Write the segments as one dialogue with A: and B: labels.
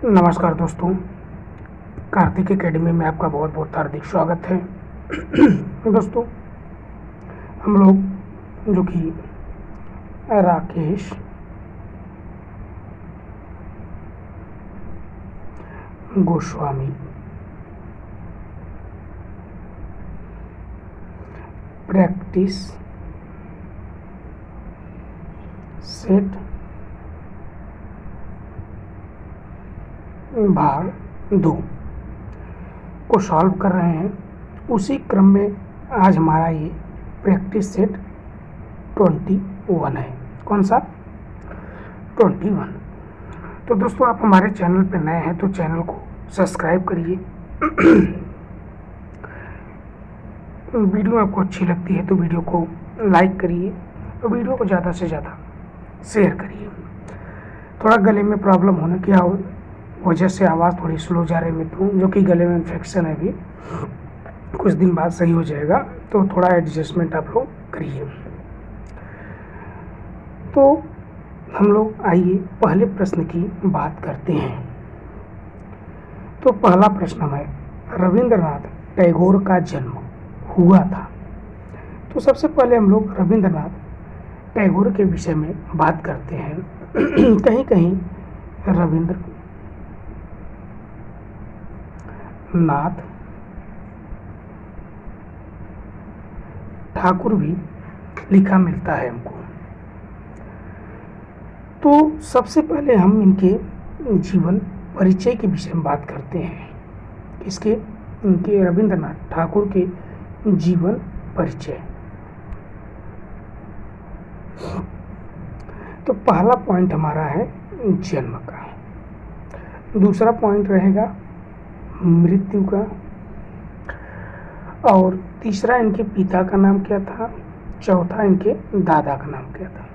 A: नमस्कार दोस्तों, कार्तिक एकेडमी में आपका बहुत बहुत हार्दिक स्वागत है। दोस्तों, हम लोग जो कि राकेश गोस्वामी प्रैक्टिस सेट भाग 2 को सॉल्व कर रहे हैं। उसी क्रम में आज हमारा ये प्रैक्टिस सेट 21 है। कौन सा? 21। तो दोस्तों, आप हमारे चैनल पर नए हैं तो चैनल को सब्सक्राइब करिए। वीडियो आपको अच्छी लगती है तो वीडियो को लाइक करिए और वीडियो को ज़्यादा से ज़्यादा शेयर करिए। थोड़ा गले में प्रॉब्लम होने की वजह से आवाज़ थोड़ी स्लो जा रही है मित्रों, जो कि गले में इन्फेक्शन है। भी कुछ दिन बाद सही हो जाएगा, तो थोड़ा एडजस्टमेंट आप लोग करिए। तो हम लोग आइए पहले प्रश्न की बात करते हैं। तो पहला प्रश्न है, रविंद्रनाथ टैगोर का जन्म हुआ था। तो सबसे पहले हम लोग रविंद्रनाथ टैगोर के विषय में बात करते हैं। कहीं कहीं रविंद्रनाथ ठाकुर भी लिखा मिलता है हमको। तो सबसे पहले हम इनके जीवन परिचय के विषय में बात करते हैं। इनके रविंद्रनाथ ठाकुर के जीवन परिचय। तो पहला पॉइंट हमारा है जन्म का, दूसरा पॉइंट रहेगा मृत्यु का, और तीसरा इनके पिता का नाम क्या था, चौथा इनके दादा का नाम क्या था।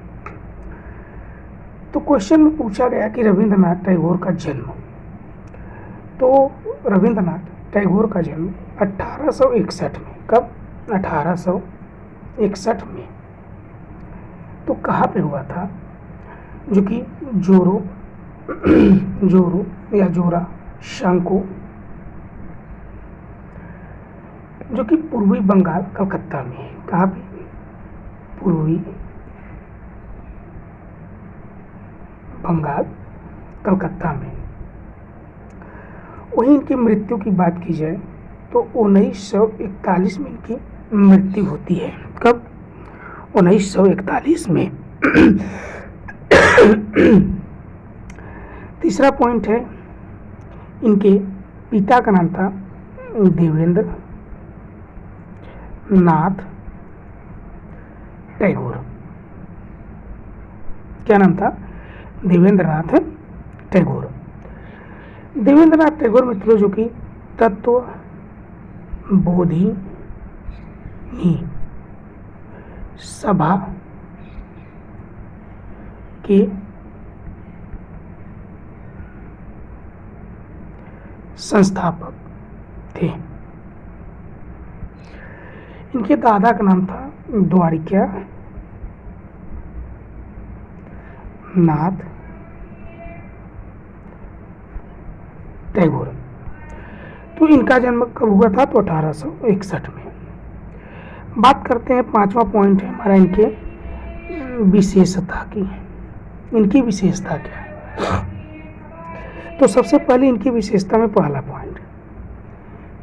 A: तो क्वेश्चन में पूछा गया कि रविंद्रनाथ टैगोर का जन्म। तो रविंद्रनाथ टैगोर का जन्म 1861 में। कब? 1861 में। तो कहाँ पे हुआ था? जो कि जोरो या जोरा शंको, जो कि पूर्वी बंगाल कलकत्ता में है। कहाँ पे? पूर्वी बंगाल कलकत्ता में। वहीं इनकी मृत्यु की बात की जाए तो 1941 में इनकी मृत्यु होती है। कब? 1941 में। तीसरा पॉइंट है, इनके पिता का नाम था देवेंद्र नाथ टैगोर। क्या नाम था? देवेंद्रनाथ टैगोर। देवेंद्रनाथ टैगोर मित्रों जो कि तत्व बोधिनी सभा के संस्थापक थे। इनके दादा का नाम था द्वारिका नाथ टैगोर। तो इनका जन्म कब हुआ था? तो 1861 में। बात करते हैं, पांचवा पॉइंट है हमारा इनके विशेषता की। इनकी विशेषता क्या है? तो सबसे पहले इनकी विशेषता में पहला पॉइंट,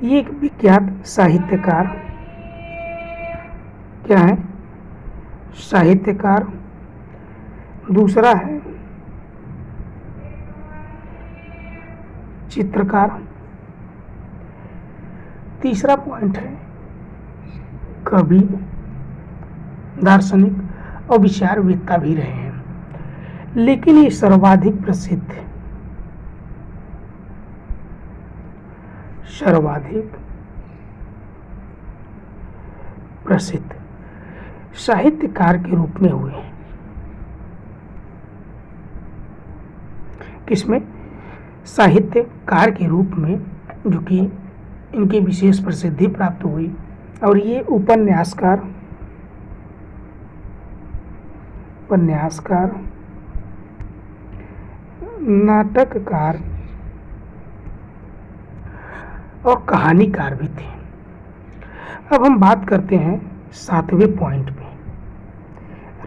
A: ये एक विख्यात साहित्यकार। क्या है? साहित्यकार। दूसरा है चित्रकार। तीसरा पॉइंट है कवि, दार्शनिक और विचारवेत्ता भी रहे हैं। लेकिन ये सर्वाधिक प्रसिद्ध साहित्यकार के रूप में हुए। किसमें? साहित्यकार के रूप में, जो कि इनके विशेष प्रसिद्धि प्राप्त हुई। और ये उपन्यासकार, नाटककार और कहानीकार भी थे। अब हम बात करते हैं 7वें पॉइंट पे,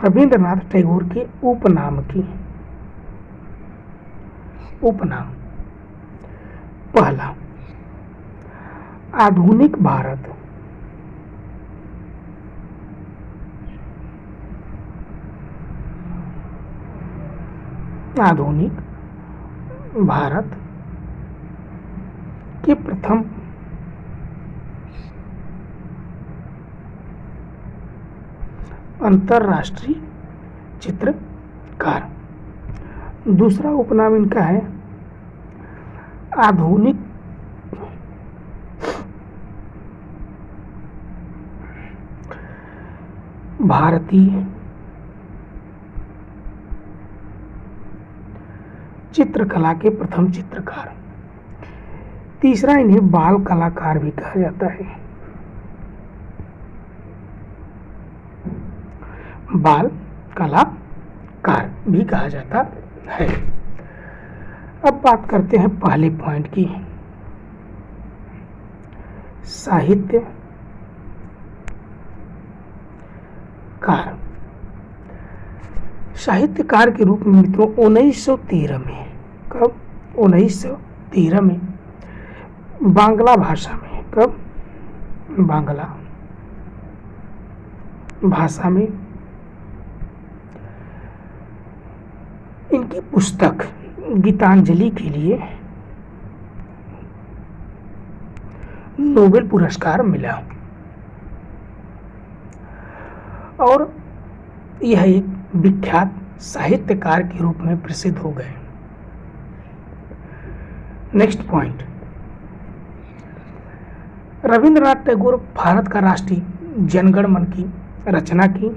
A: रविंद्रनाथ टैगोर के उपनाम की। उपनाम, पहला, आधुनिक भारत। आधुनिक भारत के प्रथम अंतर्राष्ट्रीय चित्रकार। दूसरा उपनाम इनका है आधुनिक भारतीय चित्रकला के प्रथम चित्रकार। तीसरा, इन्हें बाल कलाकार भी कहा जाता है। बाल कलाकार भी कहा जाता है। अब बात करते हैं पहले पॉइंट की, साहित्यकार। साहित्यकार के रूप में मित्रों 1913 में, कब? 1913 में बांग्ला भाषा में, कब? बांग्ला भाषा में इनकी पुस्तक गीतांजलि के लिए नोबेल पुरस्कार मिला और यह एक विख्यात साहित्यकार के रूप में प्रसिद्ध हो गए। नेक्स्ट पॉइंट, रविंद्रनाथ टैगोर भारत का राष्ट्रीय जनगण मन की रचना की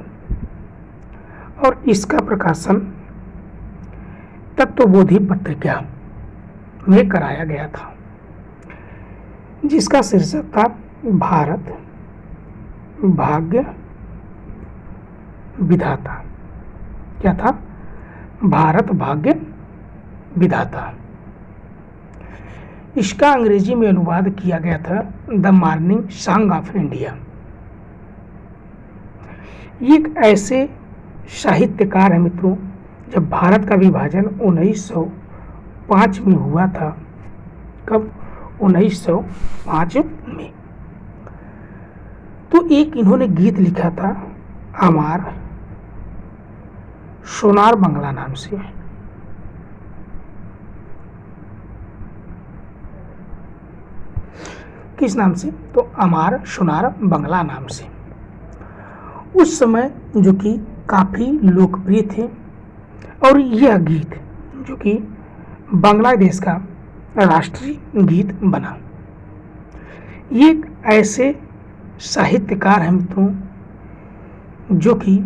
A: और इसका प्रकाशन तत्वबोधि पत्रिका में कराया गया था, जिसका शीर्षक था भारत भाग्य विधाता। क्या था? भारत भाग्य विधाता। इसका अंग्रेजी में अनुवाद किया गया था the morning song of India. ये एक ऐसे साहित्यकार है मित्रों, जब भारत का विभाजन 1905 में हुआ था, कब? 1905 में, तो एक इन्होंने गीत लिखा था अमार सोनार बंगला नाम से। किस नाम से? तो अमार सोनार बंगला नाम से। उस समय जो कि काफी लोकप्रिय थे और यह गीत जो कि बांग्लादेश का राष्ट्रीय गीत बना। ये एक ऐसे साहित्यकार हैं मित्रों जो कि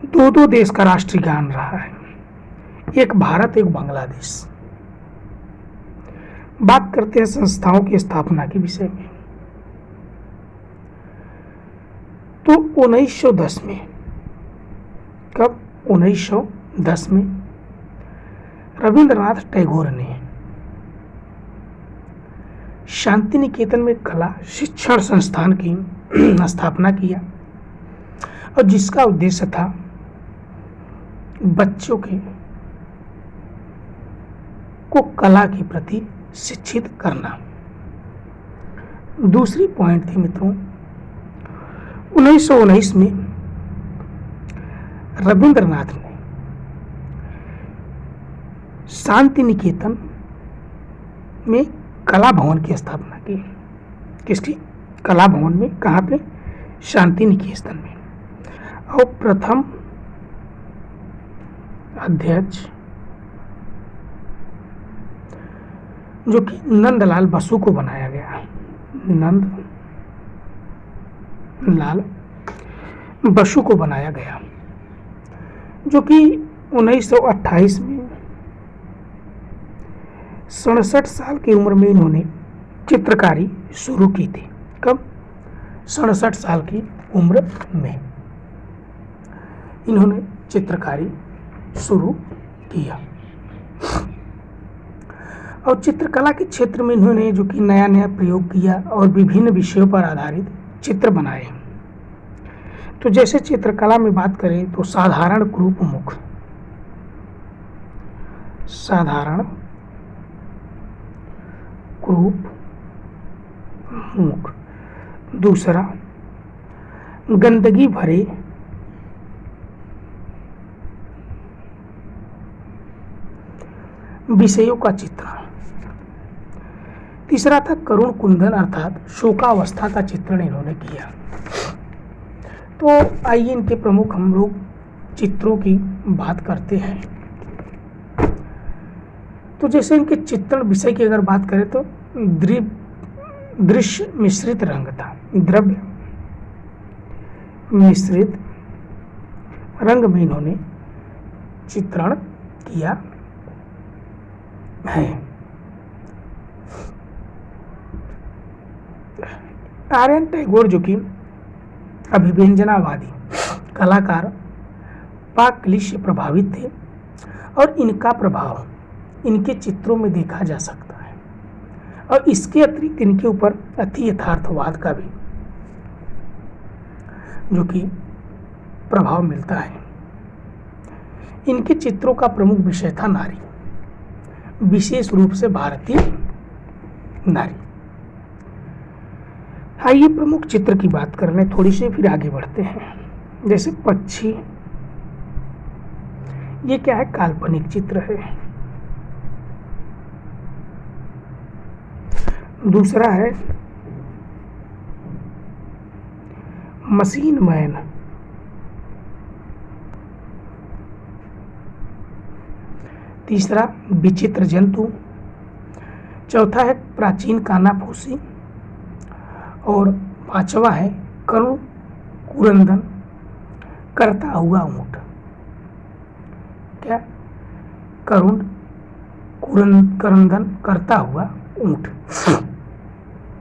A: दो देश का राष्ट्रीय गान रहा है, एक भारत एक बांग्लादेश। बात करते हैं संस्थाओं की स्थापना के विषय में। तो 1910 में, कब? 1910 में रविंद्रनाथ टैगोर ने शांति निकेतन में कला शिक्षण संस्थान की स्थापना किया और जिसका उद्देश्य था बच्चों को कला के प्रति शिक्षित करना। दूसरी पॉइंट थी मित्रों 1919 में रविंद्रनाथ ने शांति निकेतन में कला भवन की स्थापना की। किसकी? कला भवन में। कहाँ पे? शांति निकेतन में। और प्रथम अध्यक्ष जो कि नंदलाल बसु को बनाया गया। नंदलाल बसु को बनाया गया, जो कि 1928 में 67 साल की उम्र में इन्होंने चित्रकारी शुरू की थी। कब? 67 साल की उम्र में इन्होंने चित्रकारी शुरू किया। और चित्रकला के क्षेत्र में इन्होंने जो कि नया नया प्रयोग किया और विभिन्न विषयों पर आधारित चित्र बनाए। तो जैसे चित्रकला में बात करें तो साधारण क्रूप मुख, साधारण क्रूप मुख। दूसरा, गंदगी भरे विषयों का चित्रण। तीसरा था करुण कुंदन अर्थात शोकावस्था का चित्रण इन्होंने किया। तो आइए इनके प्रमुख हम लोग चित्रों की बात करते हैं। तो जैसे इनके चित्रण विषय की अगर बात करें तो दृश्य मिश्रित रंग था, द्रव्य मिश्रित रंग में इन्होंने चित्रण किया है। नारायण टैगोर जो कि अभिव्यंजनावादी कलाकार पाकलिश से प्रभावित थे और इनका प्रभाव इनके चित्रों में देखा जा सकता है और इसके अतिरिक्त इनके ऊपर अति यथार्थवाद का भी जो कि प्रभाव मिलता है। इनके चित्रों का प्रमुख विषय था नारी, विशेष रूप से भारतीय नारी। आइए प्रमुख चित्र की बात कर लें थोड़ी सी, फिर आगे बढ़ते हैं। जैसे पक्षी, ये क्या है? काल्पनिक चित्र है। दूसरा है मशीन मैन, तीसरा विचित्र जंतु, चौथा है प्राचीन कानाफूसी और पांचवा है करुण कुरंदन करता हुआ ऊंट। क्या? करुण कुरंदन करता हुआ ऊंट।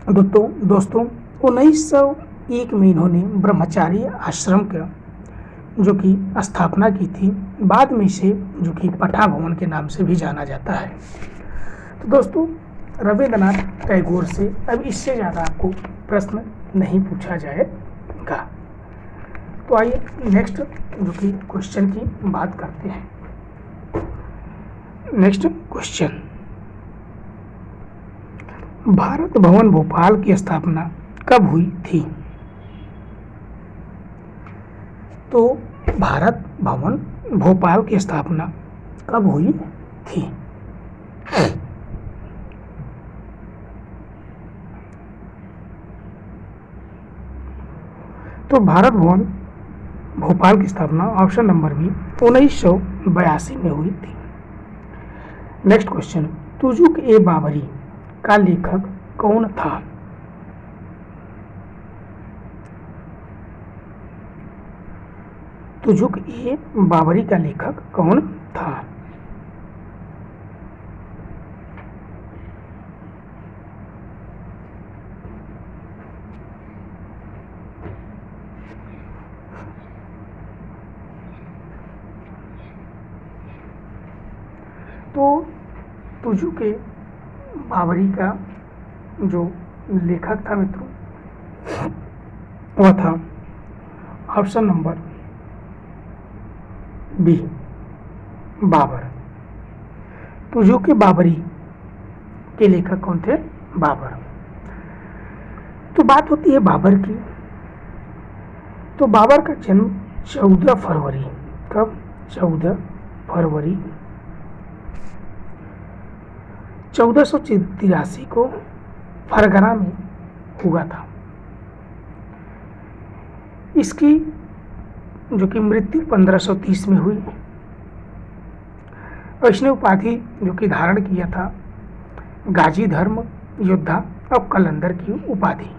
A: दोस्तों 1901 में इन्होंने ब्रह्मचारी आश्रम का जो कि स्थापना की थी, बाद में इसे जो कि पठा भवन के नाम से भी जाना जाता है। तो दोस्तों रविंद्रनाथ टैगोर से अब इससे ज़्यादा आपको प्रश्न नहीं पूछा जाएगा। तो आइए नेक्स्ट जो कि क्वेश्चन की बात करते हैं। नेक्स्ट क्वेश्चन, भारत भवन भोपाल की स्थापना कब हुई थी? तो भारत भवन भोपाल की स्थापना कब हुई थी? तो भारत भवन भोपाल की स्थापना ऑप्शन नंबर बी 1982 में हुई थी। नेक्स्ट क्वेश्चन, तुजुक ए बाबरी का लेखक कौन था? तुजुक ए बाबरी का लेखक कौन था? तो तुजुक ए बाबरी का जो लेखक था मित्रों वह था option number B Babur. Tuzuk e Baburi के लेखक कौन थे? बाबर। तो बात होती है बाबर की। तो बाबर का जन्म 14 फरवरी, कब? 14 फरवरी 1483 को फरगना में हुआ था। इसकी जो कि मृत्यु 1530 में हुई और इसने उपाधि जो कि धारण किया था गाजी धर्म योद्धा और कलंदर की उपाधि।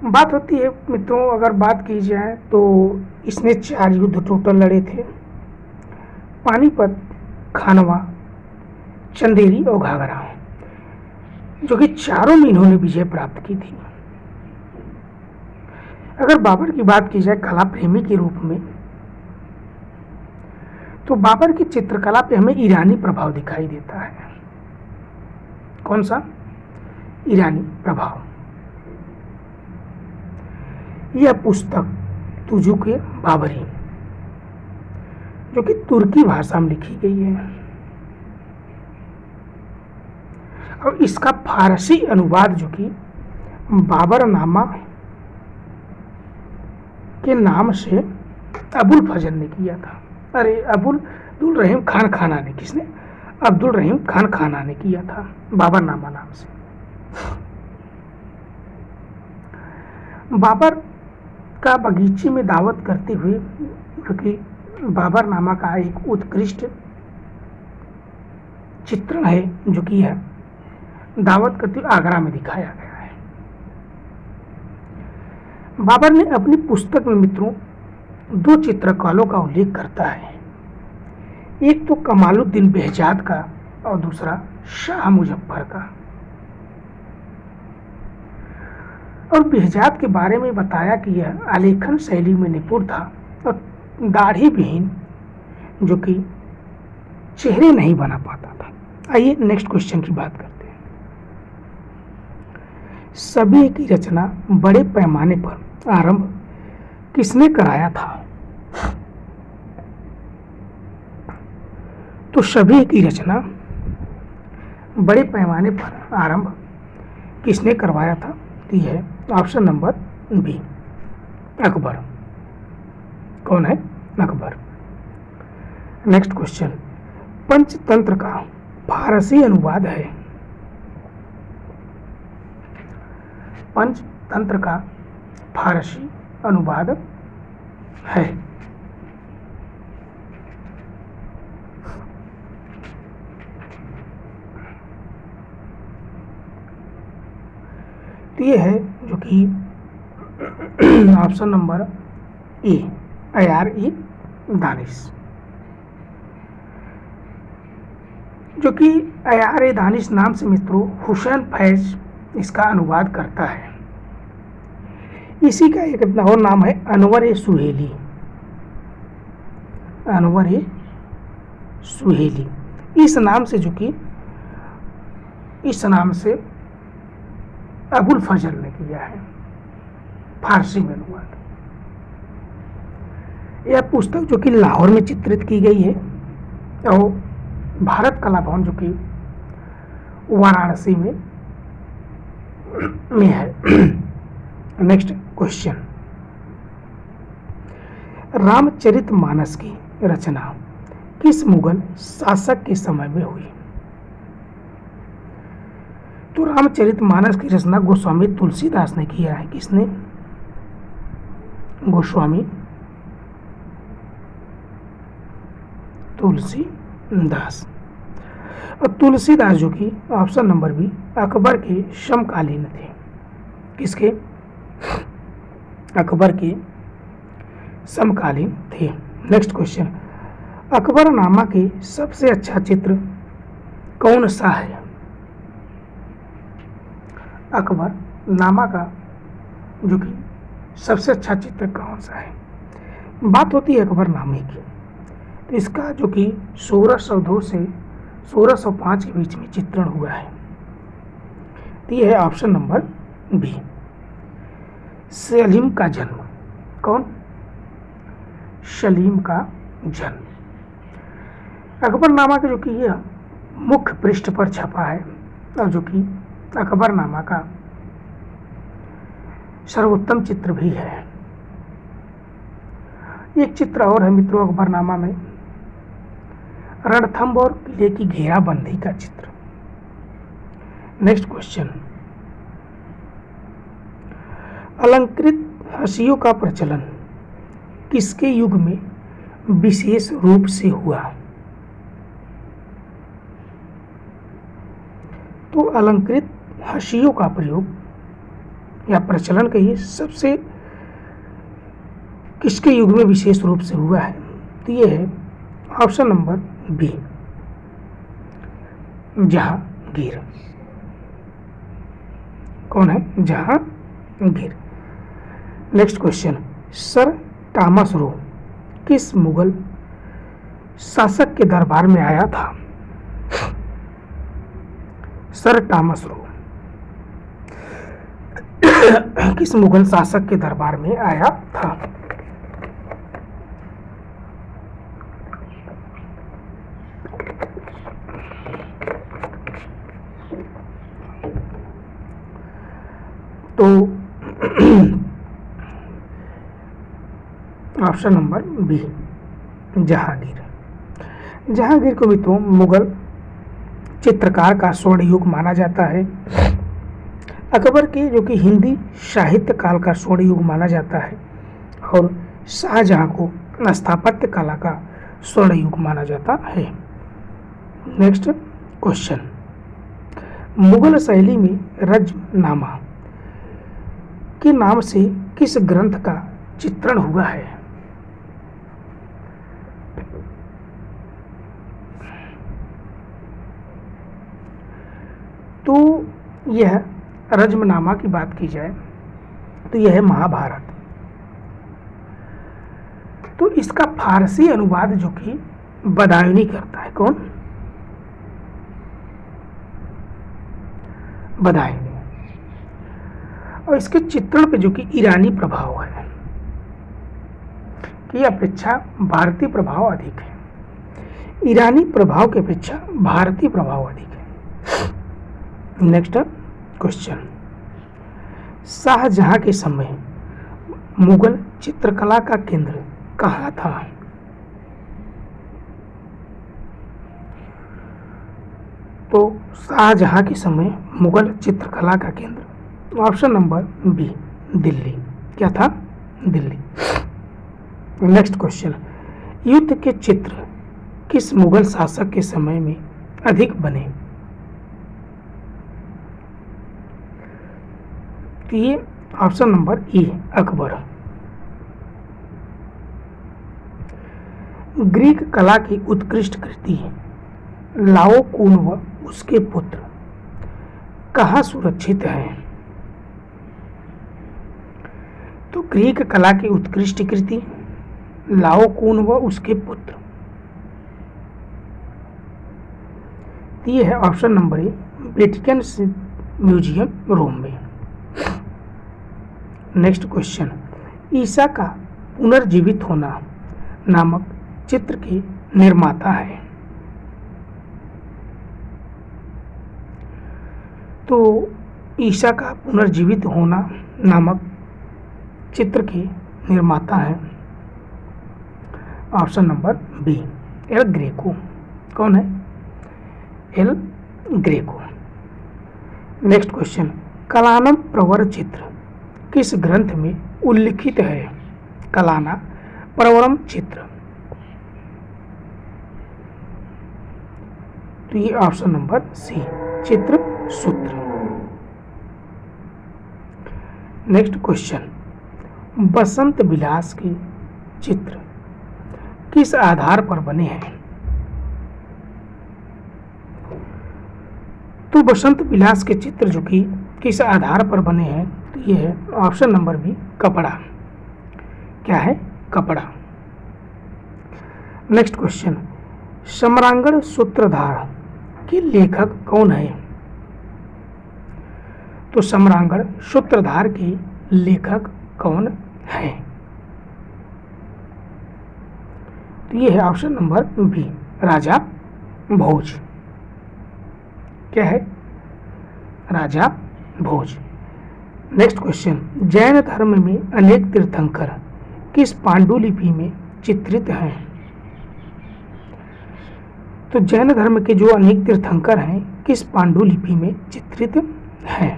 A: बात होती है मित्रों, अगर बात की जाए तो इसने 4 युद्ध टोटल लड़े थे, पानीपत, खानवा, चंदेरी और घाघरा, जो कि चारों में इन्होंने विजय प्राप्त की थी। अगर बाबर की बात की जाए कला प्रेमी के रूप में, तो बाबर की चित्रकला पे हमें ईरानी प्रभाव दिखाई देता है। कौन सा? ईरानी प्रभाव। यह पुस्तक तुजुक बाबरी जो कि तुर्की भाषा में लिखी गई है और इसका फारसी अनुवाद जो कि बाबरनामा के नाम से अबुल फजल ने किया था। अरे अब्दुल रहीम खान खाना ने, किसने? अब्दुल रहीम खान खाना ने किया था बाबरनामा नाम से। बाबर का बगीचे में दावत करते हुए क्योंकि बाबरनामा का एक उत्कृष्ट चित्रण है जो कि है दावत करते हुए आगरा में दिखाया गया है। बाबर ने अपनी पुस्तक में मित्रों 2 चित्रकारों का उल्लेख करता है, एक तो कमालुद्दीन बेहजाद का और दूसरा शाह मुजफ्फर का। और बेहजाद के बारे में बताया कि यह आलेखन शैली में निपुण था और दाढ़ी विहीन जो कि चेहरे नहीं बना पाता था। आइए नेक्स्ट क्वेश्चन की बात करते हैं। सभी की रचना बड़े पैमाने पर आरंभ किसने कराया था? तो सभी की रचना बड़े पैमाने पर आरंभ किसने करवाया था? तो है ऑप्शन नंबर बी, अकबर। कौन है? अकबर। नेक्स्ट क्वेश्चन, पंचतंत्र का फारसी अनुवाद है। पंचतंत्र का फारसी अनुवाद है। तो ये है जो कि ऑप्शन नंबर ए, AR-E दानिश, जो कि AR-E दानिश नाम से मित्रों हुसैन फैज इसका अनुवाद करता है। इसी का एक और नाम है अनवर-ए सुहेली। अनवर-ए सुहेली इस नाम से जो कि इस नाम से अबुल फजल ने किया है फारसी में अनुवाद। यह पुस्तक जो कि लाहौर में चित्रित की गई है और भारत कला भवन जो कि वाराणसी में है। नेक्स्ट क्वेश्चन, रामचरितमानस की रचना किस मुगल शासक के समय में हुई? तो रामचरितमानस की रचना गोस्वामी तुलसीदास ने किया है। किसने? गोस्वामी तुलसीदास। और तुलसीदास जो कि ऑप्शन नंबर बी अकबर के समकालीन थे। किसके? अकबर के समकालीन थे। नेक्स्ट क्वेश्चन, अकबरनामा के सबसे अच्छा चित्र कौन सा है? अकबरनामा का जो कि सबसे अच्छा चित्र कौन सा है? बात होती है अकबरनामे की, तो इसका जो कि 1602 से 1605 के बीच में चित्रण हुआ है। तो यह है ऑप्शन नंबर बी, सलीम का जन्म। कौन? सलीम का जन्म। अकबरनामा का जो कि यह मुख्य पृष्ठ पर छपा है और जो कि अकबरनामा का सर्वोत्तम चित्र भी है। एक चित्र और है मित्रों अकबरनामा में, रणथंभ और किले की घेराबंदी का चित्र। नेक्स्ट क्वेश्चन, अलंकृत हंसियों का प्रचलन किसके युग में विशेष रूप से हुआ? तो अलंकृत हंसियों का प्रयोग या प्रचलन कहिए सबसे किसके युग में विशेष रूप से हुआ है? तो ये है ऑप्शन नंबर बी, जहांगीर। कौन है? Jahangir. Next question, sir Thomas Roe किस मुगल शासक के दरबार में आया था? सर टॉमस रो किस मुगल शासक के दरबार में आया था? तो option number B, Jahangir. Jahangir को भी तो मुगल चित्रकार का स्वर्ण युग माना जाता है। अकबर के जो कि हिंदी साहित्य काल का स्वर्ण युग माना जाता है, और शाहजहां को स्थापत्य कला का स्वर्ण युग माना जाता है। नेक्स्ट क्वेश्चन, मुगल शैली में रज्मनामा के नाम से किस ग्रंथ का चित्रण हुआ है? तो यह रज्मनामा की बात की जाए तो यह है महाभारत। तो इसका फारसी अनुवाद जो कि बदायूनी करता है, कौन? बदायूनी। और इसके चित्रण पे जो कि ईरानी प्रभाव है की अपेक्षा भारतीय प्रभाव अधिक है। ईरानी प्रभाव की अपेक्षा भारतीय प्रभाव अधिक है। नेक्स्ट क्वेश्चन, शाहजहां के समय मुगल चित्रकला का केंद्र कहाँ था? तो शाहजहां के समय मुगल चित्रकला का केंद्र, ऑप्शन नंबर बी, दिल्ली। क्या था? दिल्ली। नेक्स्ट क्वेश्चन, युद्ध के चित्र किस मुगल शासक के समय में अधिक बने? तो ये ऑप्शन नंबर ई, अकबर। ग्रीक कला की उत्कृष्ट कृति लाओकून व उसके पुत्र कहाँ सुरक्षित हैं? तो ग्रीक कला की उत्कृष्ट कृति लाओकून व उसके पुत्र, ये है option number A, Vatican museum, Rome में। नेक्स्ट क्वेश्चन, ईसा का पुनर्जीवित होना नामक चित्र के निर्माता है? तो ईसा का पुनर्जीवित होना नामक चित्र के निर्माता है option number B, El Greco. कौन है? El Greco. नेक्स्ट क्वेश्चन, कलानम प्रवर चित्र किस ग्रंथ में उल्लिखित है? कलाना प्रवरम चित्र, तो ये ऑप्शन नंबर सी, चित्र सूत्र। नेक्स्ट क्वेश्चन, बसंत विलास के चित्र किस आधार पर बने हैं? तो बसंत विलास के चित्र जो कि किस आधार पर बने हैं, तो ये है ऑप्शन नंबर बी, कपड़ा। क्या है? कपड़ा। नेक्स्ट क्वेश्चन, सम्रांगण सूत्रधार के लेखक कौन है? तो सम्रांगण सूत्रधार के लेखक कौन है? तो ये है ऑप्शन नंबर बी, राजा भोज। क्या है? राजा भोज। नेक्स्ट क्वेश्चन, जैन धर्म में अनेक तीर्थंकर किस पांडुलिपि में चित्रित हैं? तो जैन धर्म के जो अनेक तीर्थंकर हैं किस पांडुलिपि में चित्रित हैं?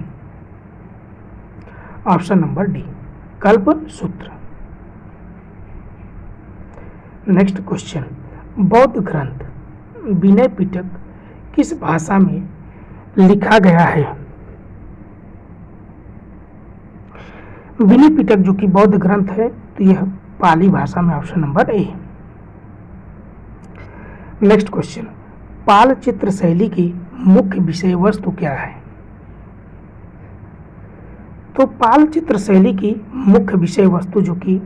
A: ऑप्शन नंबर डी, कल्प सूत्र। नेक्स्ट क्वेश्चन, बौद्ध ग्रंथ विनय पिटक किस भाषा में लिखा गया है? विनय पिटक जो कि बौद्ध ग्रंथ है तो यह पाली भाषा में, option number A. Next question, Pala चित्र शैली की मुख्य विषय वस्तु क्या है? तो पाल चित्र शैली की मुख्य विषय वस्तु जो कि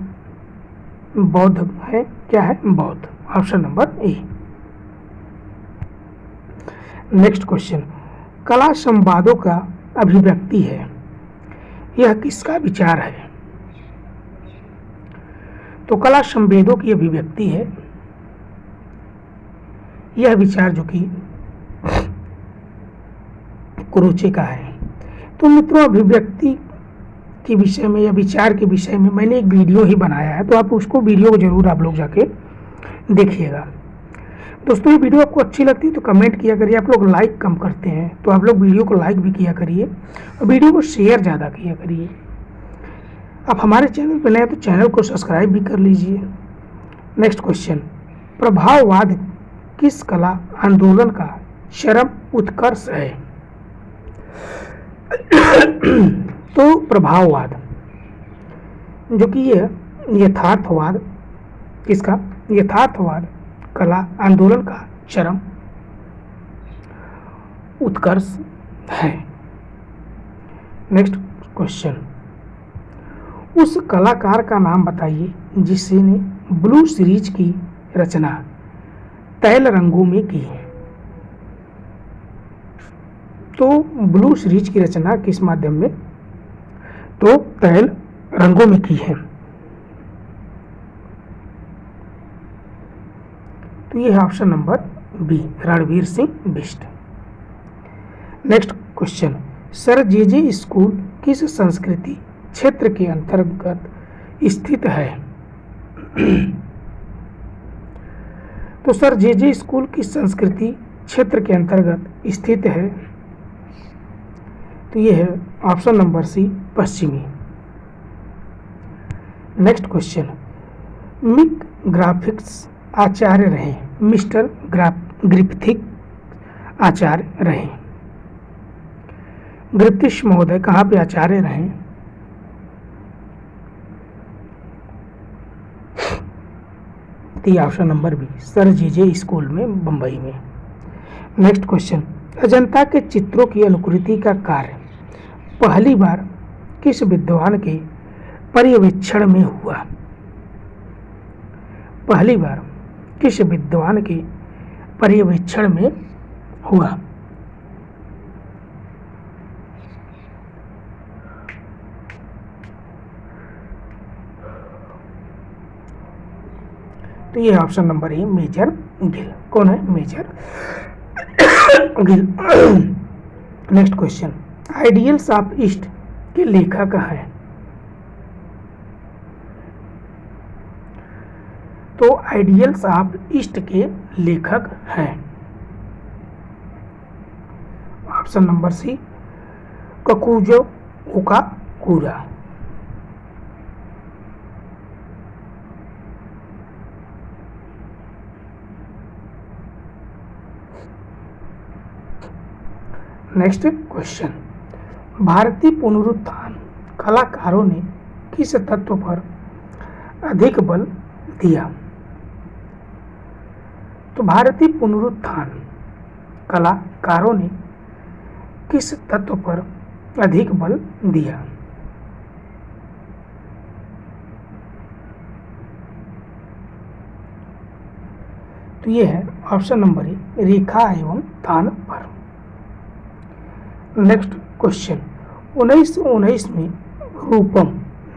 A: बौद्ध है, क्या है? बौद्ध। Option number A. Next question, कला संवादों का अभिव्यक्ति है, यह किसका विचार है? तो कला संवेदों की अभिव्यक्ति है, यह विचार जो कि क्रोचे का है। तो मित्रों, अभिव्यक्ति के विषय में या विचार के विषय में मैंने एक वीडियो ही बनाया है, तो आप उसको वीडियो को जरूर आप लोग जाके देखिएगा। दोस्तों, ये वीडियो आपको अच्छी लगती है तो कमेंट किया करिए। आप लोग लाइक कम करते हैं तो आप लोग वीडियो को लाइक भी किया करिए और वीडियो को शेयर ज़्यादा किया करिए। आप हमारे चैनल पर नए तो चैनल को सब्सक्राइब भी कर लीजिए। नेक्स्ट क्वेश्चन, प्रभाववाद किस कला आंदोलन का चरम उत्कर्ष है? तो प्रभाववाद जो कि यह यथार्थवाद, किसका? यथार्थवाद कला आंदोलन का चरम उत्कर्ष है। नेक्स्ट क्वेश्चन, उस कलाकार का नाम बताइए जिसने ब्लू सीरीज की रचना तैल रंगों में की है। तो ब्लू सीरीज की रचना किस माध्यम में? तो तैल रंगों में की है। तो ये है option number B, Ranbir Singh Bisht. Next question, sir J school किस संस्कृति क्षेत्र के अंतर्गत स्थित है? तो सर जे स्कूल किस संस्कृति क्षेत्र के अंतर्गत स्थित है? तो ये है ऑप्शन नंबर सी, पश्चिमी। नेक्स्ट क्वेश्चन, मिक ग्राफिक्स आचार्य रहे, मिस्टर ग्रिफिथ आचार्य रहे। ग्रिफिथ महोदय कहाँ पे आचार्य रहे? तो option number B, sir J school में, बंबई में। नेक्स्ट क्वेश्चन, अजंता के चित्रों की अनुकृति का कार्य पहली बार किस विद्वान के पर्यवेक्षण में हुआ? पहली बार किस विद्वान के पर्यवेक्षण में हुआ? तो ये option number A, Major Gill. कौन है? Major Gill. Next question, Ideals of East के लेखक हैं? तो आइडियल्स ऑफ ईस्ट के लेखक हैं option number C, Kakuzo Okakura. Next question, भारतीय पुनरुत्थान कलाकारों ने किस तत्व पर अधिक बल दिया? तो भारतीय पुनरुत्थान कलाकारों ने किस तत्व पर अधिक बल दिया? तो ये है ऑप्शन नंबर ए, रेखा एवं तान पर। नेक्स्ट क्वेश्चन, 1919 में रूपम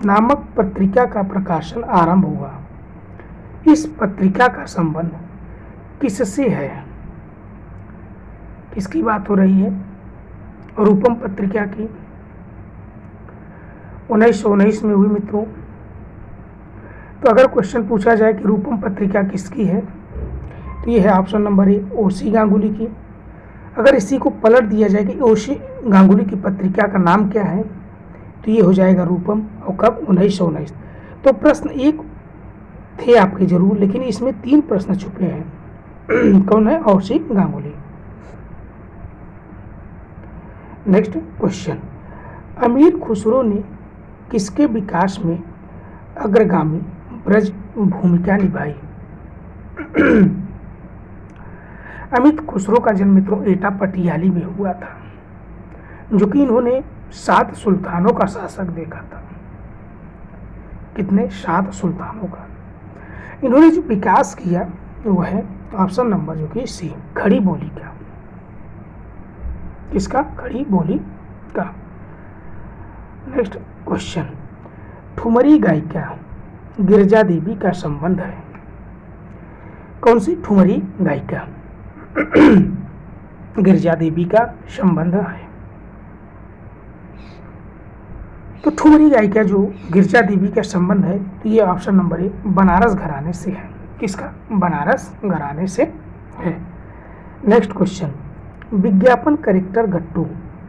A: नामक पत्रिका का प्रकाशन आरंभ हुआ। इस पत्रिका का संबंध किससे है? किसकी बात हो रही है? रूपम पत्रिका की 1919 में हुई मित्रों। तो अगर क्वेश्चन पूछा जाए कि रूपम पत्रिका किसकी है, तो ये है ऑप्शन नंबर ए, ओसी गांगुली की। अगर इसी को पलट दिया जाए कि ओसी गांगुली की पत्रिका का नाम क्या है, तो ये हो जाएगा रूपम। और कब? 1919। तो प्रश्न एक थे आपके जरूर, लेकिन इसमें 3 प्रश्न छुपे हैं। कौन है? ओसी गांगुली। नेक्स्ट क्वेश्चन, अमीर खुसरो ने किसके विकास में अग्रगामी ब्रज भूमिका निभाई? अमित खुसरो का जन्म मित्रों एटा पटियाली में हुआ था, जो कि इन्होंने 7 सुल्तानों का शासक देखा था। कितने? 7 सुल्तानों का। इन्होंने जो विकास किया वो है ऑप्शन नंबर जो कि सी, खड़ी बोली का। किसका? खड़ी बोली का। नेक्स्ट क्वेश्चन, ठुमरी गायिका गिरजा देवी का संबंध है। कौन सी ठुमरी गायिका गिरजा देवी का संबंध है? तो ठुमरी गायिका जो गिरजा देवी का संबंध है, तो ये ऑप्शन नंबर ए, बनारस घराने से है। किसका? बनारस घराने से है। नेक्स्ट क्वेश्चन, विज्ञापन कैरेक्टर गट्टू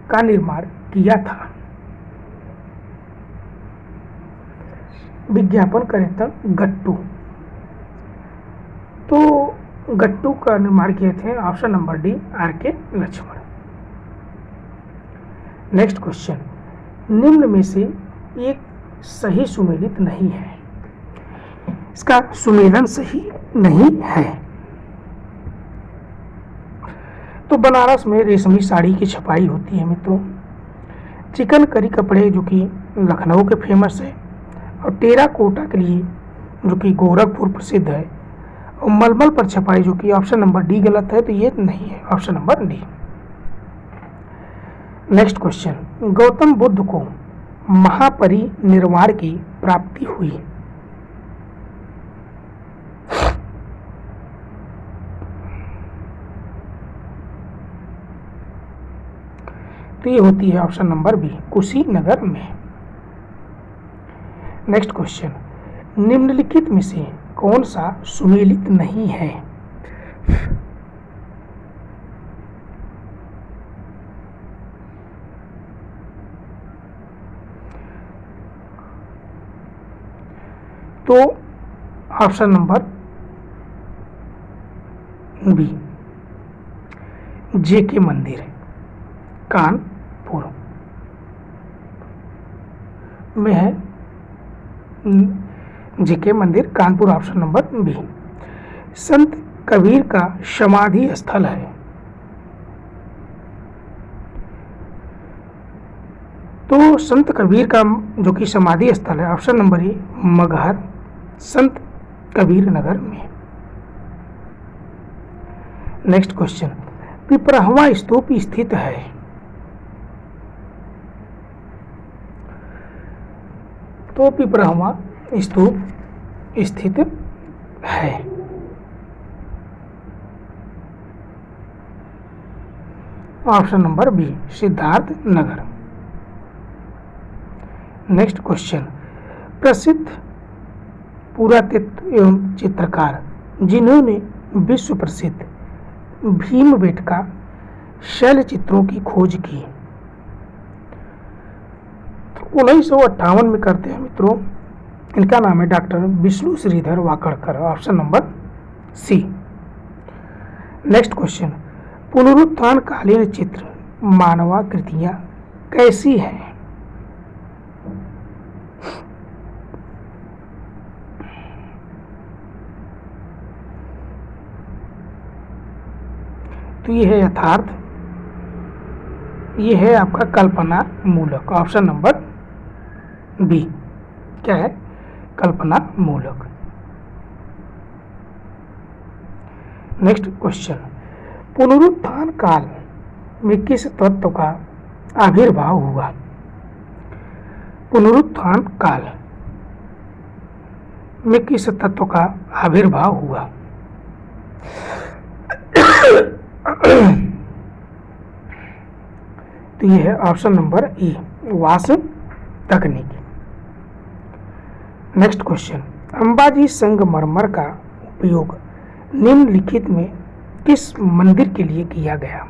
A: का निर्माण किया था। विज्ञापन कैरेक्टर गट्टू, तो गट्टू का निर्माण किए थे option number D, R K. Laxman. Next question, निम्न में से एक सही सुमेलित नहीं है। इसका सुमेलन सही नहीं है। तो बनारस में रेशमी साड़ी की छपाई होती है मित्रों। चिकन करी कपड़े जो कि लखनऊ के फेमस है, और टेराकोटा के लिए जो कि गोरखपुर प्रसिद्ध है, और मलमल पर छपाई जो कि ऑप्शन नंबर डी गलत है, तो ये नहीं है, option number D. Next question, Gautam Buddha को महापरिनिर्वाण की प्राप्ति हुई। तो ये होती है ऑप्शन नंबर बी, कुशीनगर में। नेक्स्ट क्वेश्चन, निम्नलिखित में से कौन सा सुमेलित नहीं है? तो ऑप्शन नंबर बी, जेके मंदिर कानपुर में है। जेके मंदिर कानपुर, ऑप्शन नंबर बी। संत कबीर का समाधि स्थल है। तो संत कबीर का जो कि समाधि स्थल है, ऑप्शन नंबर ए, मगहर, संत कबीर नगर में। नेक्स्ट क्वेश्चन, पिपरहवा स्तूप स्थित है। तो पिपरहवा स्तूप स्थित है। Option number B, Siddharth Nagar. Next question, प्रसिद्ध पुरातत्व एवं चित्रकार जिन्होंने विश्व प्रसिद्ध भीमबेटका शैल चित्रों की खोज की। 1958 में करते हैं मित्रों। इनका नाम है doctor Vishnu Shridhar Wakankar, option number C. Next question, पुनरुत्थान कालीन चित्र मानवाकृतियां कैसी हैं? तो ये है यथार्थ, ये है आपका कल्पना मूलक, ऑप्शन नंबर बी। क्या है? कल्पना मूलक। नेक्स्ट क्वेश्चन, पुनरुत्थान काल में किस तत्व का आविर्भाव हुआ? पुनरुत्थान काल में किस तत्व का आविर्भाव हुआ? तो यह है ऑप्शन नंबर ए, वाष्प तकनीक। नेक्स्ट क्वेश्चन, अंबाजी संगमरमर का उपयोग निम्नलिखित में किस मंदिर के लिए किया गया?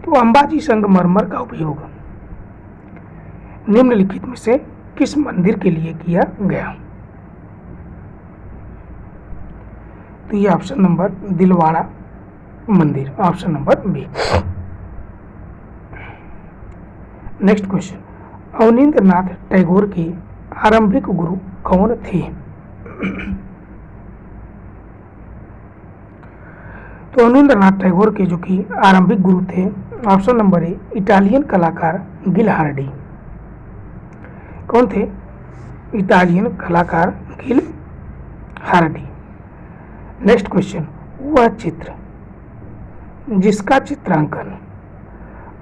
A: तो अंबाजी संगमरमर का उपयोग निम्नलिखित में से किस मंदिर के लिए किया गया? तो ये ऑप्शन नंबर दिलवाड़ा मंदिर, option number B. Next question, Abanindranath Tagore के आरंभिक गुरु कौन थे? तो अवनींद्रनाथ टैगोर के जो कि आरंभिक गुरु थे, ऑप्शन नंबर ए, इटालियन कलाकार गिल हार्डी। कौन थे? इटालियन कलाकार गिल हार्डी। नेक्स्ट क्वेश्चन, वह चित्र जिसका चित्रांकन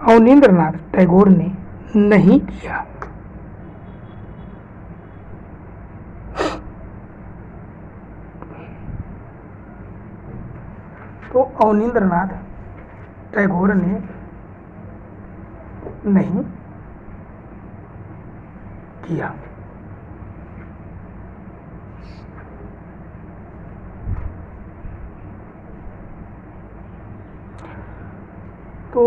A: अवनींद्रनाथ टैगोर ने नहीं किया। तो अवनींद्रनाथ टैगोर ने नहीं किया। तो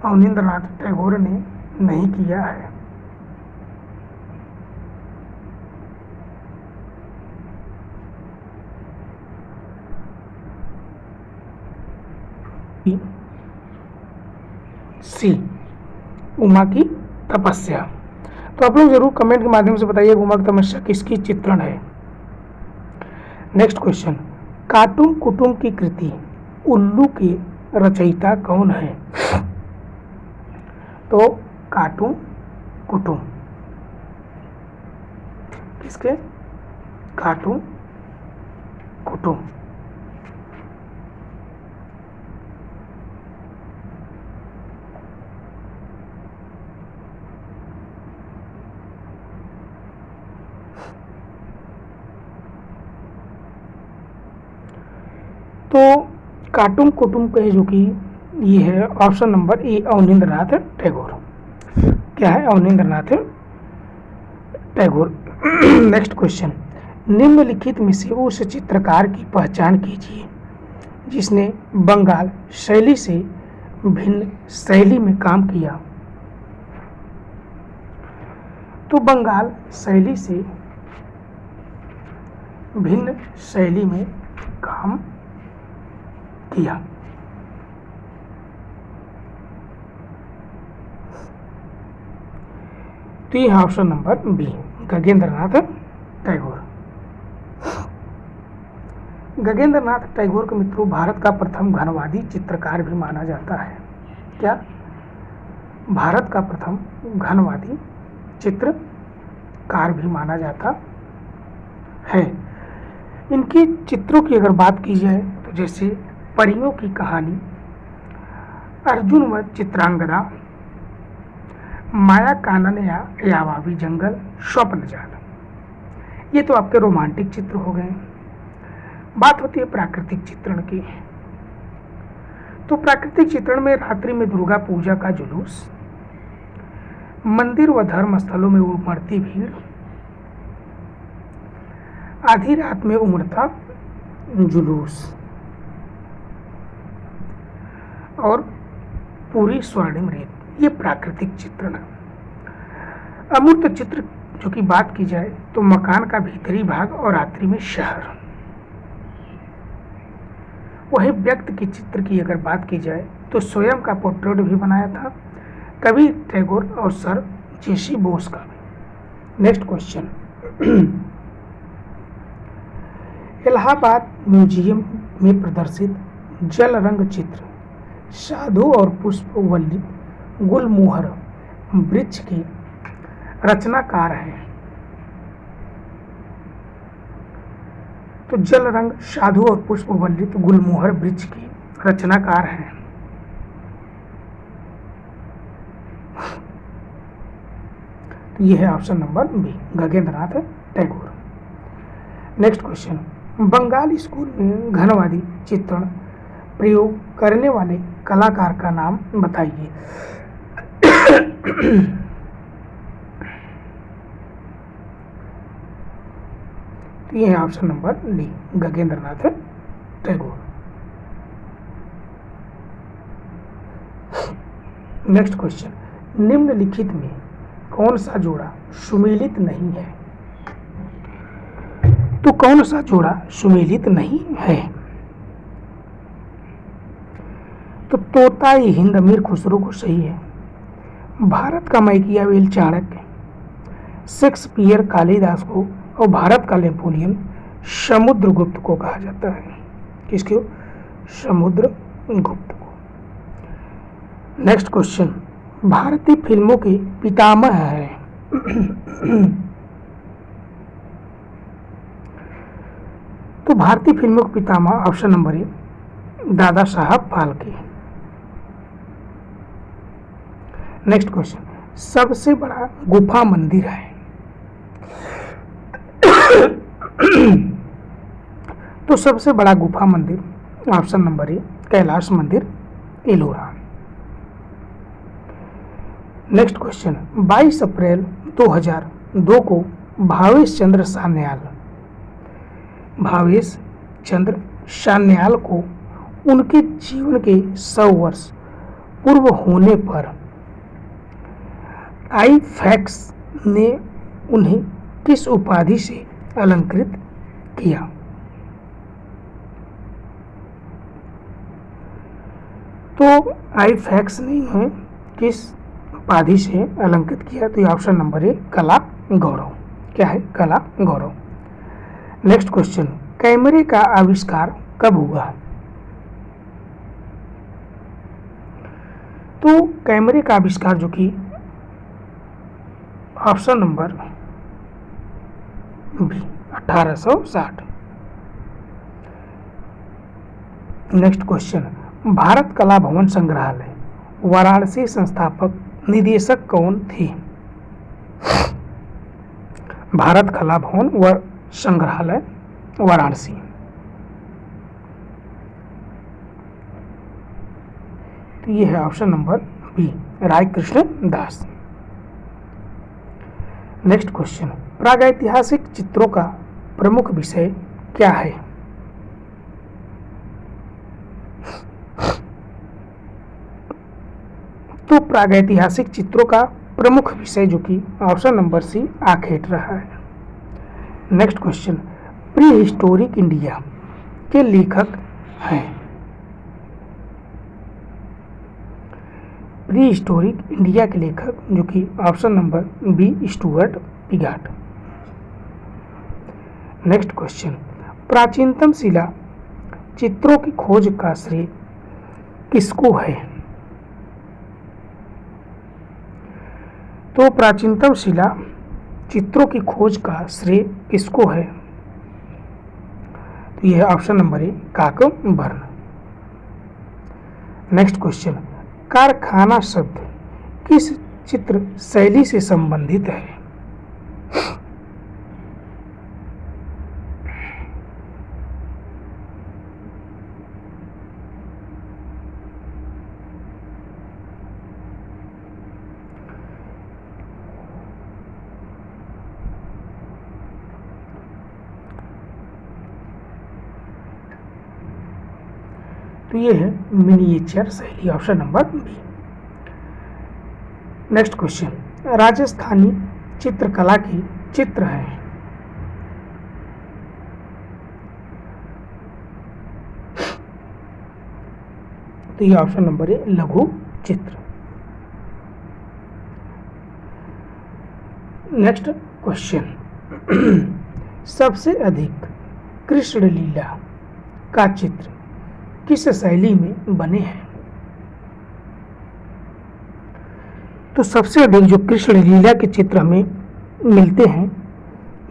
A: अवनींद्रनाथ टैगोर ने नहीं किया है। सी, उमा की तपस्या। तो आप लोग जरूर कमेंट के माध्यम से बताइए उमा की तपस्या किसकी चित्रण है। नेक्स्ट क्वेश्चन, काटुम कुटुम की कृति उल्लू के रचयिता कौन है। तो काटुम कुटुम किसके, काटुम कुटुम। तो काटुम कुटुम कहे जो कि ये है ऑप्शन नंबर ए अवनींद्रनाथ टैगोर। क्या है, अवनींद्रनाथ टैगोर। नेक्स्ट क्वेश्चन, निम्नलिखित में से उस चित्रकार की पहचान कीजिए जिसने बंगाल शैली से भिन्न शैली में काम किया। तो बंगाल शैली से भिन्न शैली में काम किया। तो यह option number B, Gaganendranath Tagore. Gaganendranath Tagore के मित्रों भारत का प्रथम घनवादी चित्रकार भी माना जाता है। क्या, भारत का प्रथम घनवादी चित्रकार भी माना जाता है। इनके चित्रों की अगर बात की जाए तो जैसे परियों की कहानी, अर्जुन व चित्रांगदा, माया कानन या यावावी जंगल, स्वप्न जाल, ये तो आपके रोमांटिक चित्र हो गए। बात होती है प्राकृतिक चित्रण की। तो प्राकृतिक चित्रण में रात्रि में दुर्गा पूजा का जुलूस, मंदिर व धर्म स्थलों में उमड़ती भीड़, आधी रात में उमड़ता जुलूस और पूरी स्वर्णिम रेत, ये प्राकृतिक चित्रण है। अमूर्त चित्र जो की बात की जाए तो मकान का भीतरी भाग और रात्रि में शहर। वही व्यक्ति के चित्र की अगर बात की जाए तो स्वयं का पोर्ट्रेट भी बनाया था कवि टैगोर और सर जेसी बोस का। नेक्स्ट क्वेश्चन, इलाहाबाद म्यूजियम में प्रदर्शित जल रंग चित्र साधु और पुष्पवल्ली गुलमोहर वृक्ष के रचनाकार हैं। तो जल रंग साधु और पुष्पवल्ली गुलमोहर वृक्ष की रचनाकार हैं। तो यह है option number B, Gaganendranath Tagore. Next question, Bengal school में घनवादी चित्रण प्रयोग करने वाले कलाकार का नाम बताइए। तो यह है option number D, Gaganendranath Tagore. Next question, निम्नलिखित में कौन सा जोड़ा सुमेलित नहीं है। तो कौन सा जोड़ा सुमेलित नहीं है। तो तोताई हिंद अमीर खुसरो को सही है। भारत का मैकियावेल चाणक्य, शेक्सपियर कालिदास को और भारत का नेपोलियन समुद्रगुप्त को कहा जाता है। किसको, समुद्रगुप्त को। नेक्स्ट क्वेश्चन, भारतीय फिल्मों के पितामह हैं तो भारतीय फिल्मों के पितामह ऑप्शन नंबर ए दादा साहब फाल्के। नेक्स्ट क्वेश्चन, सबसे बड़ा गुफा मंदिर है। तो सबसे बड़ा गुफा मंदिर ऑप्शन नंबर ए कैलाश मंदिर, एलोरा। नेक्स्ट क्वेश्चन, 22 अप्रैल 2002 को भावेश चंद्र सान्याल को उनके जीवन के 100 वर्ष पूर्व होने पर आईफैक्स ने उन्हें किस उपाधि से अलंकृत किया? तो आईफैक्स ने उन्हें किस उपाधि से अलंकृत किया? तो ये ऑप्शन नंबर ए कला गौरव। क्या है? कला गौरव। नेक्स्ट क्वेश्चन, कैमरे का आविष्कार कब हुआ? तो कैमरे का आविष्कार जो कि option number B 1860। Next question, Bharat Kala Bhavan संग्रहालय वाराणसी संस्थापक निदेशक कौन थे? भारत कला भवन व संग्रहालय वाराणसी। तो ये है ऑप्शन नंबर बी राय कृष्ण दास। नेक्स्ट क्वेश्चन, प्रागैतिहासिक चित्रों का प्रमुख विषय क्या है? तो प्रागैतिहासिक चित्रों का प्रमुख विषय जो कि ऑप्शन नंबर सी आखेट रहा है। Next question, pre historic India के लेखक हैं? प्री हिस्टोरिक इंडिया के लेखक जो कि option number B Stuart Piggott. Next question, प्राचीनतम शिला चित्रों की खोज का श्रेय किसको है? तो प्राचीनतम शिला चित्रों की खोज का श्रेय किसको है? तो यह है option number A Cockburn. Next question, कारखाना शब्द किस चित्र शैली से संबंधित है? तो ये है मिनिएचर शैली, option number B. Next question, Rajasthani चित्रकला की चित्र हैं? तो ये ऑप्शन नंबर ए लघु चित्र। नेक्स्ट क्वेश्चन, सबसे अधिक कृष्ण लीला का चित्र किस शैली में बने हैं? तो सबसे अधिक जो कृष्ण लीला के चित्र हमें मिलते हैं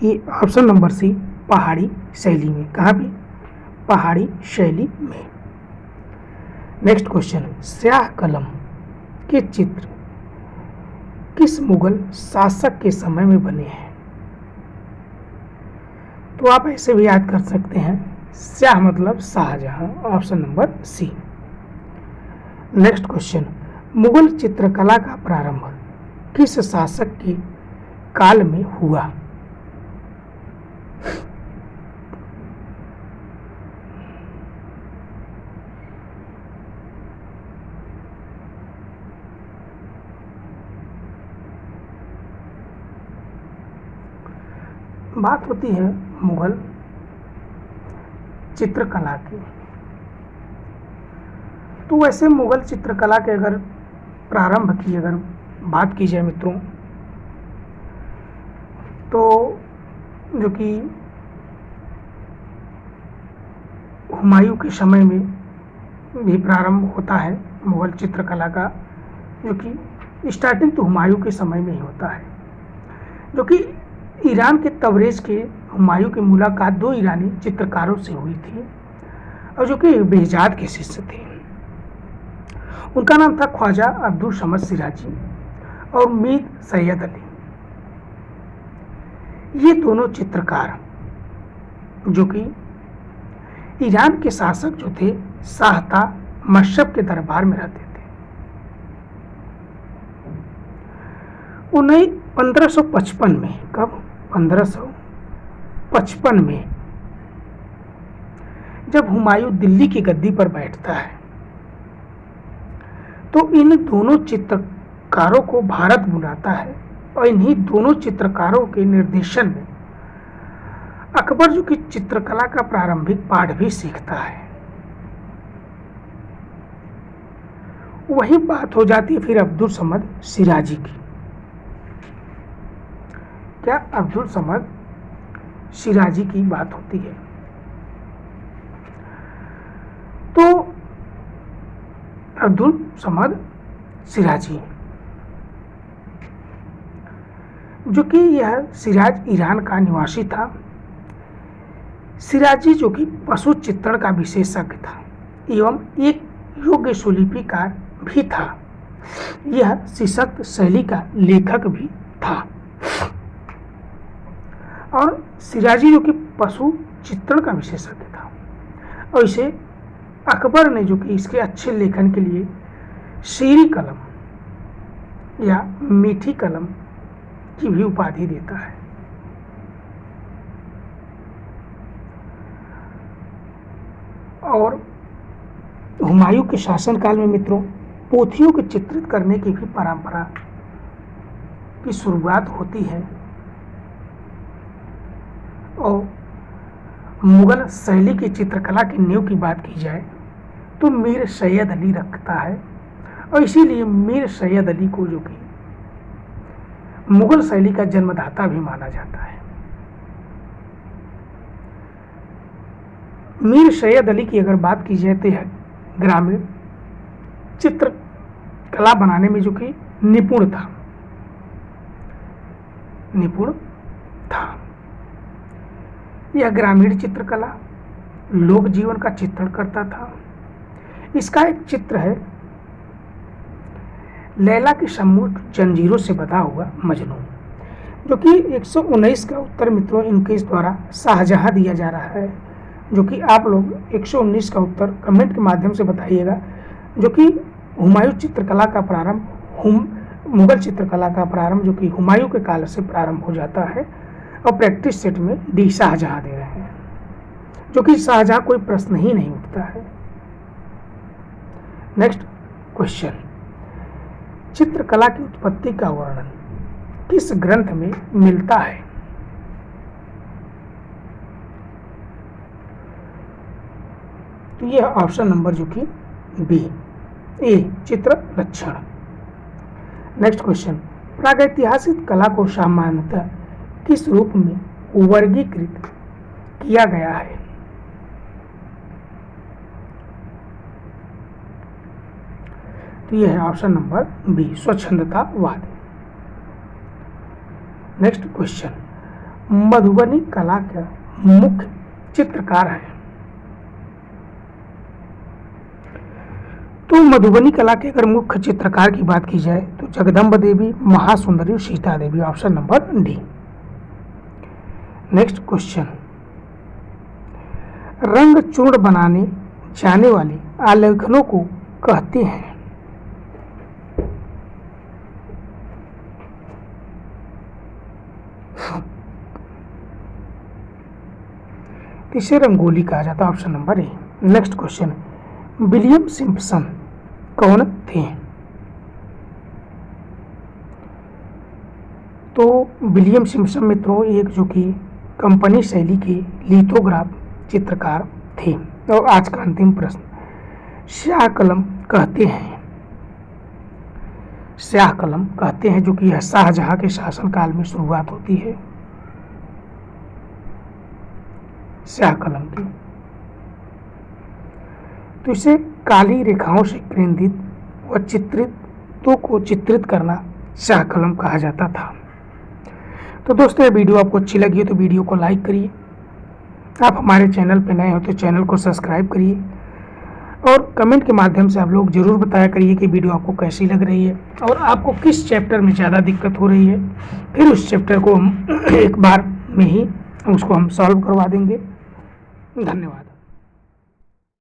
A: ये ऑप्शन नंबर सी पहाड़ी शैली में। कहाँ पे? पहाड़ी शैली में। नेक्स्ट क्वेश्चन, स्याह कलम के चित्र किस मुगल शासक के समय में बने हैं? तो आप ऐसे भी याद कर सकते हैं, स्याह मतलब Shahjahan, option number C. Next question, Mughal चित्रकला का प्रारंभ किस शासक के काल में हुआ? बात होती है मुगल चित्रकला की। तो वैसे मुगल चित्रकला के अगर प्रारंभ की अगर बात की जाए मित्रों, तो जो कि हुमायूं के समय में भी प्रारंभ होता है मुगल चित्रकला का, जो कि स्टार्टिंग तो हुमायूं के समय में ही होता है। जो कि ईरान के तबरेज के हुमायूं की मुलाकात दो ईरानी चित्रकारों से हुई थी और जो कि बेहजाद के शिष्य थे। उनका नाम था ख्वाजा अब्दुल समद सिराजी और मीर सैयद अली। ये दोनों चित्रकार जो कि ईरान के शासक जो थे शाहता मशरफ के दरबार में रहते थे। उन्हें 1555 में, कब 1555 में जब हुमायूं दिल्ली की गद्दी पर बैठता है तो इन दोनों चित्रकारों को भारत बुलाता है और इन्हीं दोनों चित्रकारों के निर्देशन में अकबर जो कि चित्रकला का प्रारंभिक पाठ भी सीखता है। वही बात हो जाती है फिर अब्दुल समद सिराजी की। क्या अब्दुल समद सिराजी की बात होती है। तो अब्दुल समद सिराजी जो कि यह सिराज ईरान का निवासी था। सिराजी जो कि पशु चित्रण का विशेषज्ञ था एवं एक योग्य सुलिपिकार भी था। यह सशक्त शैली का लेखक भी था और सिराजी जो कि पशु चित्रण का विशेषज्ञ था और इसे अकबर ने जो कि इसके अच्छे लेखन के लिए शीरी कलम या मीठी कलम की भी उपाधि देता है। और हुमायूं के शासनकाल में मित्रों पोथियों को चित्रित करने की भी परंपरा की शुरुआत होती है और मुगल शैली की चित्रकला की नींव की बात की जाए तो मीर सैयद अली रखता है और इसीलिए मीर सैयद अली को जो कि मुगल शैली का जन्मदाता भी माना जाता है। मीर सैयद अली की अगर बात की जाए तो है ग्रामीण चित्रकला बनाने में जो कि निपुण था। यह ग्रामीण चित्रकला लोक जीवन का चित्रण करता था। इसका एक चित्र है लैला की सम्मुख जंजीरों से बंधा हुआ मजनू, जो कि 119 का उत्तर मित्रों इनके द्वारा शाहजहां दिया जा रहा है, जो कि आप लोग 119 का उत्तर कमेंट के माध्यम से बताइएगा। जो कि हुमायूं चित्रकला का प्रारंभ मुगल चित्रकला का प्रारंभ जो कि हुमायूं के काल से प्रारंभ हो जाता है और प्रैक्टिस सेट में डी शाहजहां दे रहे हैं, जो कि शाहजहां कोई प्रश्न ही नहीं उठता है। नेक्स्ट क्वेश्चन, चित्रकला की उत्पत्ति का वर्णन किस ग्रंथ में मिलता है? तो यह ऑप्शन नंबर जो कि बी ए चित्र लक्षण। नेक्स्ट क्वेश्चन, प्रागैतिहासिक कला को सामान्यतः किस रूप में वर्गीकृत किया गया है? तो यह है ऑप्शन नंबर बी स्वच्छंदतावाद। नेक्स्ट क्वेश्चन, मधुबनी कला का मुख्य चित्रकार है? तो मधुबनी कला के अगर मुख्य चित्रकार की बात की जाए तो Jagdamba Devi, Mahasundari, Sita Devi, option number D. Next question, रंग चूर्ण बनाने जाने वाले आलेखनों को कहते हैं? इसे रंगोली कहा जाता है, option number A. Next question, William Simpson कौन थे? तो विलियम सिम्पसन मित्रों एक जो कि कंपनी शैली के लिथोग्राफ चित्रकार थे। और आज का अंतिम प्रश्न, स्याह कलम कहते हैं? स्याह कलम कहते हैं जो कि यह शाहजहां के शासनकाल में शुरुआत होती है स्याह कलम की। तो इसे काली रेखाओं से केंद्रित व चित्रितों को चित्रित करना स्याह कलम कहा जाता था। तो दोस्तों, ये वीडियो आपको अच्छी लगी हो तो वीडियो को लाइक करिए। आप हमारे चैनल पर नए हो तो चैनल को सब्सक्राइब करिए और कमेंट के माध्यम से आप लोग ज़रूर बताया करिए कि वीडियो आपको कैसी लग रही है और आपको किस चैप्टर में ज़्यादा दिक्कत हो रही है। फिर उस चैप्टर को हम एक बार में ही उसको हम सॉल्व करवा देंगे। धन्यवाद।